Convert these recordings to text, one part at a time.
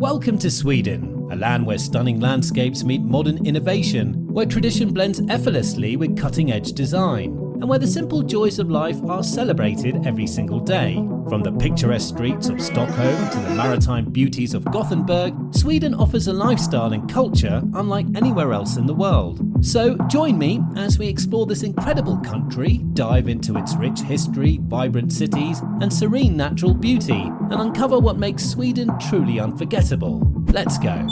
Welcome to Sweden, a land where stunning landscapes meet modern innovation, where tradition blends effortlessly with cutting-edge design, and where the simple joys of life are celebrated every single day. From the picturesque streets of Stockholm to the maritime beauties of Gothenburg, Sweden offers a lifestyle and culture unlike anywhere else in the world. So join me as we explore this incredible country, dive into its rich history, vibrant cities, and serene natural beauty, and uncover what makes Sweden truly unforgettable. Let's go.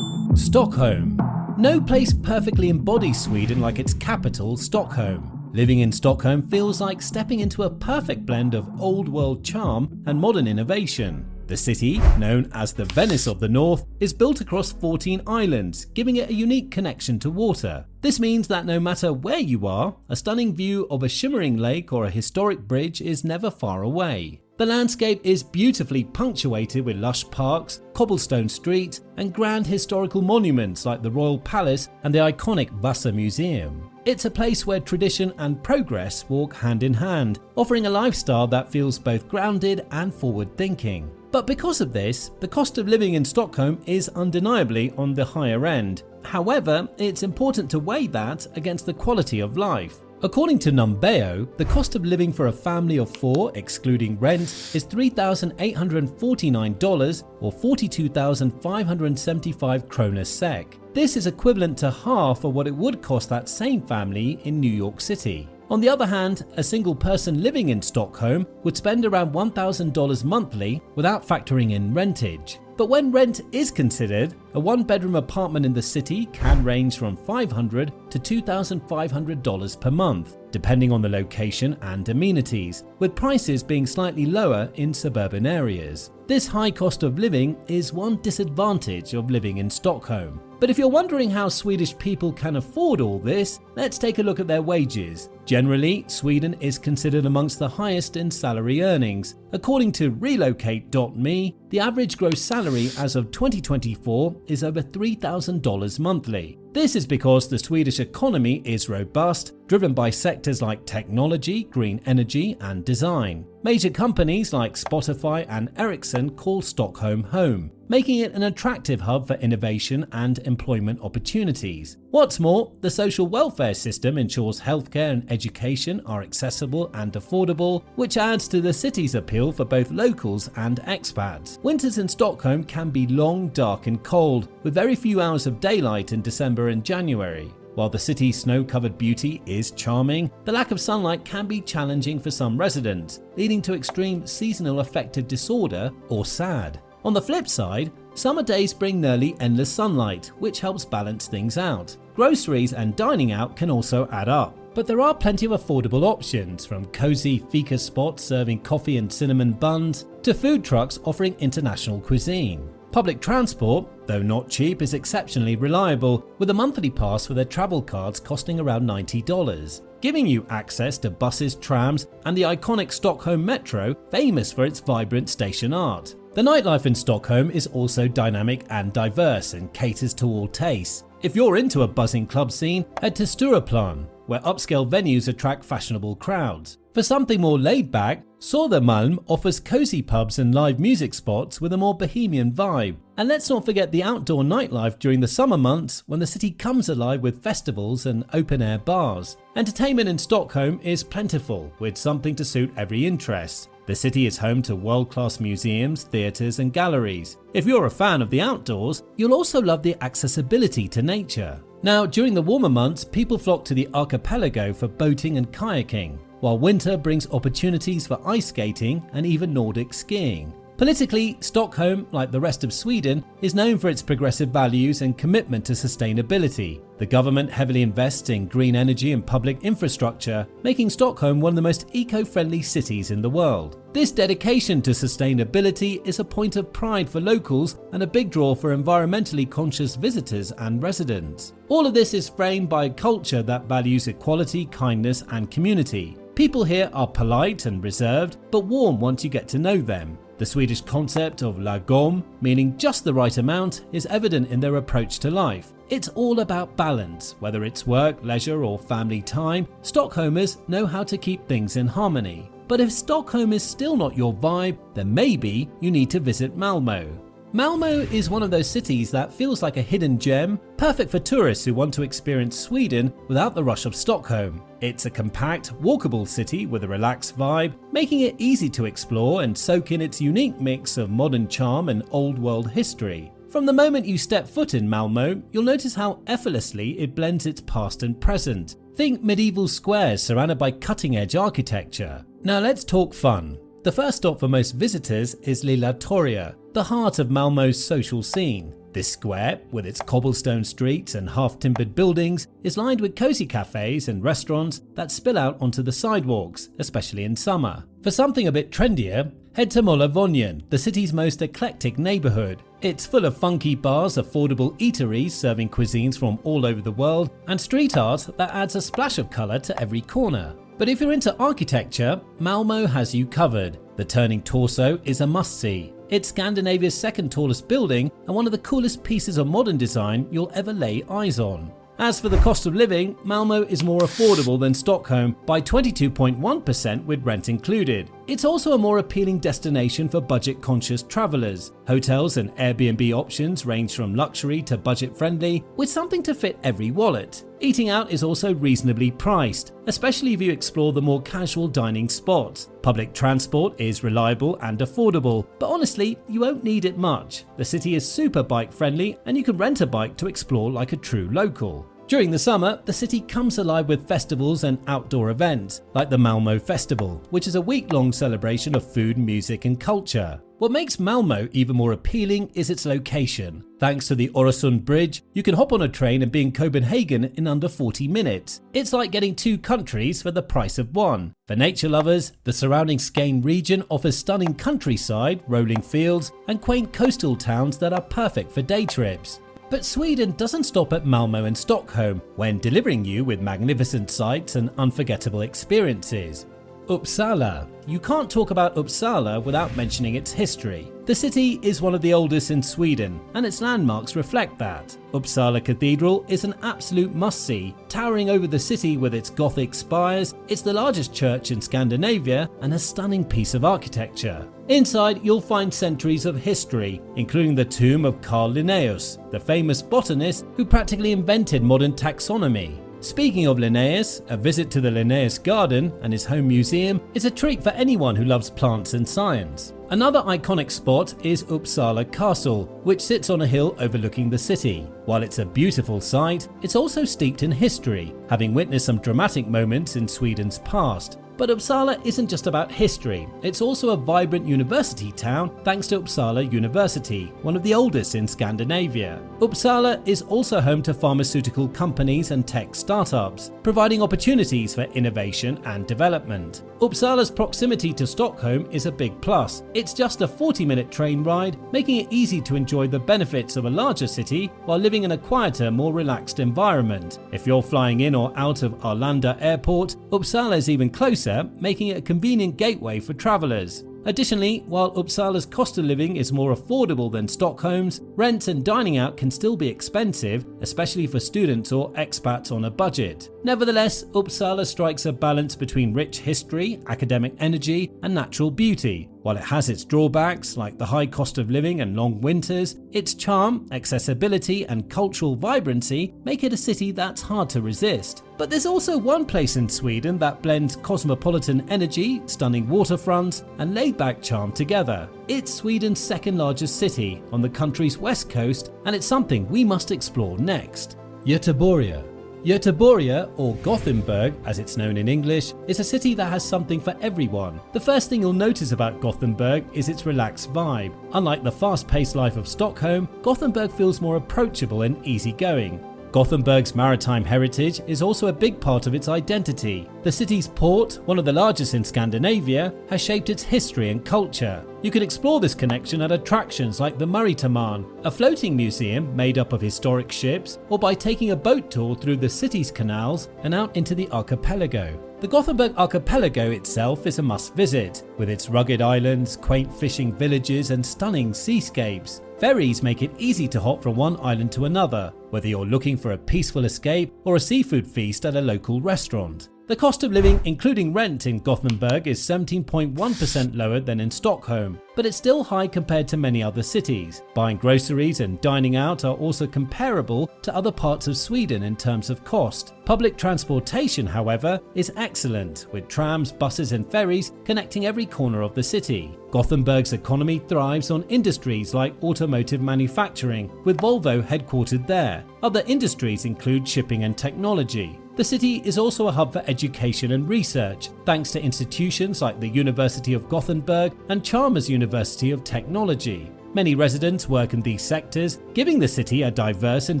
Stockholm. No place perfectly embodies Sweden like its capital, Stockholm. Living in Stockholm feels like stepping into a perfect blend of old world charm and modern innovation. The city, known as the Venice of the North, is built across 14 islands, giving it a unique connection to water. This means that no matter where you are, a stunning view of a shimmering lake or a historic bridge is never far away. The landscape is beautifully punctuated with lush parks, cobblestone streets, and grand historical monuments like the Royal Palace and the iconic Vasa Museum. It's a place where tradition and progress walk hand in hand, offering a lifestyle that feels both grounded and forward-thinking. But because of this, the cost of living in Stockholm is undeniably on the higher end. However, it's important to weigh that against the quality of life. According to Numbeo, the cost of living for a family of 4, excluding rent, is $3,849 or 42,575 kronor SEK. This is equivalent to half of what it would cost that same family in New York City. On the other hand, a single person living in Stockholm would spend around $1,000 monthly without factoring in rentage. But when rent is considered, a one-bedroom apartment in the city can range from $500 to $2,500 per month, depending on the location and amenities, with prices being slightly lower in suburban areas. This high cost of living is one disadvantage of living in Stockholm. But if you're wondering how Swedish people can afford all this, let's take a look at their wages. Generally, Sweden is considered amongst the highest in salary earnings. According to relocate.me, the average gross salary as of 2024 is over $3,000 monthly. This is because the Swedish economy is robust, driven by sectors like technology, green energy, and design. Major companies like Spotify and Ericsson call Stockholm home, making it an attractive hub for innovation and employment opportunities. What's more, the social welfare system ensures healthcare and education are accessible and affordable, which adds to the city's appeal for both locals and expats. Winters in Stockholm can be long, dark, and cold, with very few hours of daylight in December and January. While the city's snow-covered beauty is charming, the lack of sunlight can be challenging for some residents, leading to extreme seasonal affective disorder or SAD. On the flip side, summer days bring nearly endless sunlight, which helps balance things out. Groceries and dining out can also add up. But there are plenty of affordable options, from cozy fika spots serving coffee and cinnamon buns to food trucks offering international cuisine. Public transport, though not cheap, is exceptionally reliable, with a monthly pass for their travel cards costing around $90, giving you access to buses, trams, and the iconic Stockholm Metro, famous for its vibrant station art. The nightlife in Stockholm is also dynamic and diverse and caters to all tastes. If you're into a buzzing club scene, head to Stureplan, where upscale venues attract fashionable crowds. For something more laid back, Malmö offers cozy pubs and live music spots with a more bohemian vibe. And let's not forget the outdoor nightlife during the summer months, when the city comes alive with festivals and open-air bars. Entertainment in Stockholm is plentiful, with something to suit every interest. The city is home to world-class museums, theatres, and galleries. If you're a fan of the outdoors, you'll also love the accessibility to nature. Now, during the warmer months, people flock to the archipelago for boating and kayaking, while winter brings opportunities for ice skating and even Nordic skiing. Politically, Stockholm, like the rest of Sweden, is known for its progressive values and commitment to sustainability. The government heavily invests in green energy and public infrastructure, making Stockholm one of the most eco-friendly cities in the world. This dedication to sustainability is a point of pride for locals and a big draw for environmentally conscious visitors and residents. All of this is framed by a culture that values equality, kindness, and community. People here are polite and reserved, but warm once you get to know them. The Swedish concept of lagom, meaning just the right amount, is evident in their approach to life. It's all about balance. Whether it's work, leisure, or family time, Stockholmers know how to keep things in harmony. But if Stockholm is still not your vibe, then maybe you need to visit Malmö. Malmö is one of those cities that feels like a hidden gem, perfect for tourists who want to experience Sweden without the rush of Stockholm. It's a compact, walkable city with a relaxed vibe, making it easy to explore and soak in its unique mix of modern charm and old world history. From the moment you step foot in Malmö, you'll notice how effortlessly it blends its past and present. Think medieval squares surrounded by cutting-edge architecture. Now let's talk fun. The first stop for most visitors is Lilla Torget, the heart of Malmö's social scene. This square, with its cobblestone streets and half-timbered buildings, is lined with cozy cafes and restaurants that spill out onto the sidewalks, especially in summer. For something a bit trendier, head to Malmö, the city's most eclectic neighborhood. It's full of funky bars, affordable eateries serving cuisines from all over the world, and street art that adds a splash of color to every corner. But if you're into architecture, Malmö has you covered. The Turning Torso is a must-see. It's Scandinavia's second tallest building and one of the coolest pieces of modern design you'll ever lay eyes on. As for the cost of living, Malmö is more affordable than Stockholm by 22.1% with rent included. It's also a more appealing destination for budget-conscious travelers. Hotels and Airbnb options range from luxury to budget-friendly, with something to fit every wallet. Eating out is also reasonably priced, especially if you explore the more casual dining spots. Public transport is reliable and affordable, but honestly, you won't need it much. The city is super bike-friendly, and you can rent a bike to explore like a true local. During the summer, the city comes alive with festivals and outdoor events, like the Malmö Festival, which is a week-long celebration of food, music and culture. What makes Malmö even more appealing is its location. Thanks to the Öresund Bridge, you can hop on a train and be in Copenhagen in under 40 minutes. It's like getting two countries for the price of one. For nature lovers, the surrounding Skåne region offers stunning countryside, rolling fields and quaint coastal towns that are perfect for day trips. But Sweden doesn't stop at Malmö and Stockholm when delivering you with magnificent sights and unforgettable experiences. Uppsala. You can't talk about Uppsala without mentioning its history. The city is one of the oldest in Sweden, and its landmarks reflect that. Uppsala Cathedral is an absolute must-see, towering over the city with its Gothic spires. It's the largest church in Scandinavia and a stunning piece of architecture. Inside, you'll find centuries of history, including the tomb of Carl Linnaeus, the famous botanist who practically invented modern taxonomy. Speaking of Linnaeus, a visit to the Linnaeus Garden and his home museum is a treat for anyone who loves plants and science. Another iconic spot is Uppsala Castle, which sits on a hill overlooking the city. While it's a beautiful sight, it's also steeped in history, having witnessed some dramatic moments in Sweden's past. But Uppsala isn't just about history, it's also a vibrant university town thanks to Uppsala University, one of the oldest in Scandinavia. Uppsala is also home to pharmaceutical companies and tech startups, providing opportunities for innovation and development. Uppsala's proximity to Stockholm is a big plus. It's just a 40-minute train ride, making it easy to enjoy the benefits of a larger city while living in a quieter, more relaxed environment. If you're flying in or out of Arlanda Airport, Uppsala is even closer, making it a convenient gateway for travelers. Additionally, while Uppsala's cost of living is more affordable than Stockholm's, rent and dining out can still be expensive, especially for students or expats on a budget. Nevertheless, Uppsala strikes a balance between rich history, academic energy, and natural beauty. While it has its drawbacks, like the high cost of living and long winters, its charm, accessibility, and cultural vibrancy make it a city that's hard to resist. But there's also one place in Sweden that blends cosmopolitan energy, stunning waterfronts, and laid-back charm together. It's Sweden's second largest city on the country's west coast, and it's something we must explore next. Göteborg. Göteborg, or Gothenburg as it's known in English, is a city that has something for everyone. The first thing you'll notice about Gothenburg is its relaxed vibe. Unlike the fast-paced life of Stockholm, Gothenburg feels more approachable and easygoing. Gothenburg's maritime heritage is also a big part of its identity. The city's port, one of the largest in Scandinavia, has shaped its history and culture. You can explore this connection at attractions like the Maritaman, a floating museum made up of historic ships, or by taking a boat tour through the city's canals and out into the archipelago. The Gothenburg archipelago itself is a must-visit, with its rugged islands, quaint fishing villages and stunning seascapes. Ferries make it easy to hop from one island to another, whether you're looking for a peaceful escape or a seafood feast at a local restaurant. The cost of living, including rent, in Gothenburg is 17.1% lower than in Stockholm, but it's still high compared to many other cities. Buying groceries and dining out are also comparable to other parts of Sweden in terms of cost. Public transportation, however, is excellent, with trams, buses and ferries connecting every corner of the city. Gothenburg's economy thrives on industries like automotive manufacturing, with Volvo headquartered there. Other industries include shipping and technology. The city is also a hub for education and research, thanks to institutions like the University of Gothenburg and Chalmers University of Technology. Many residents work in these sectors, giving the city a diverse and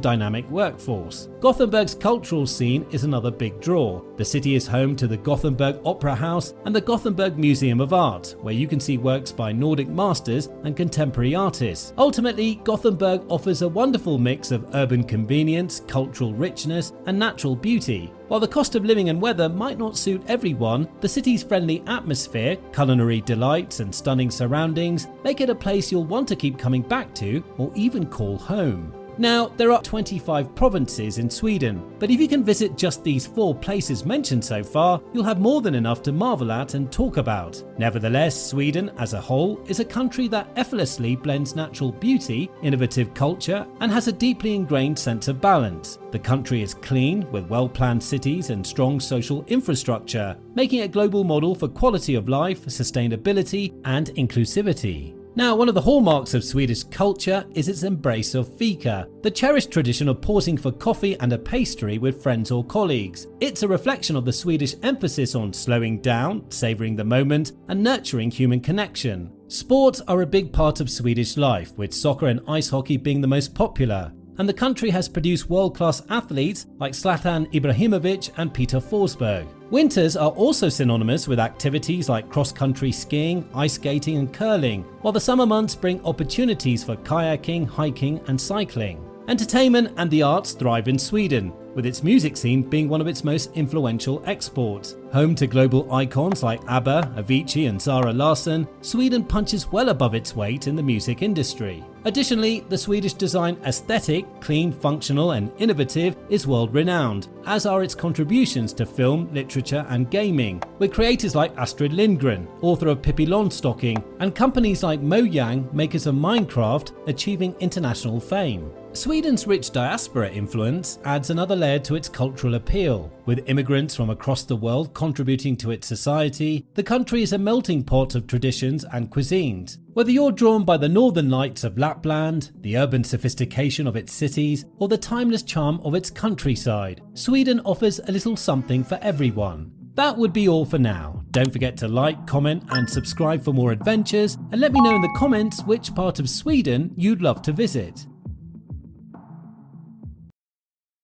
dynamic workforce. Gothenburg's cultural scene is another big draw. The city is home to the Gothenburg Opera House and the Gothenburg Museum of Art, where you can see works by Nordic masters and contemporary artists. Ultimately, Gothenburg offers a wonderful mix of urban convenience, cultural richness, and natural beauty. While the cost of living and weather might not suit everyone, the city's friendly atmosphere, culinary delights, and stunning surroundings make it a place you'll want to keep coming back to or even call home. Now, there are 25 provinces in Sweden, but if you can visit just these 4 places mentioned so far, you'll have more than enough to marvel at and talk about. Nevertheless, Sweden as a whole is a country that effortlessly blends natural beauty, innovative culture, and has a deeply ingrained sense of balance. The country is clean, with well-planned cities and strong social infrastructure, making it a global model for quality of life, sustainability, and inclusivity. Now, one of the hallmarks of Swedish culture is its embrace of fika, the cherished tradition of pausing for coffee and a pastry with friends or colleagues. It's a reflection of the Swedish emphasis on slowing down, savouring the moment, and nurturing human connection. Sports are a big part of Swedish life, with soccer and ice hockey being the most popular. And the country has produced world-class athletes like Zlatan Ibrahimovic and Peter Forsberg. Winters are also synonymous with activities like cross-country skiing, ice skating and curling, while the summer months bring opportunities for kayaking, hiking and cycling. Entertainment and the arts thrive in Sweden, with its music scene being one of its most influential exports. Home to global icons like ABBA, Avicii and Zara Larsson, Sweden punches well above its weight in the music industry. Additionally, the Swedish design aesthetic, clean, functional and innovative, is world-renowned, as are its contributions to film, literature and gaming, with creators like Astrid Lindgren, author of Pippi Longstocking, and companies like Mojang, makers of Minecraft, achieving international fame. Sweden's rich diaspora influence adds another layer to its cultural appeal. With immigrants from across the world contributing to its society, the country is a melting pot of traditions and cuisines. Whether you're drawn by the northern lights of Lapland, the urban sophistication of its cities, or the timeless charm of its countryside, Sweden offers a little something for everyone. That would be all for now. Don't forget to like, comment and subscribe for more adventures, and let me know in the comments which part of Sweden you'd love to visit.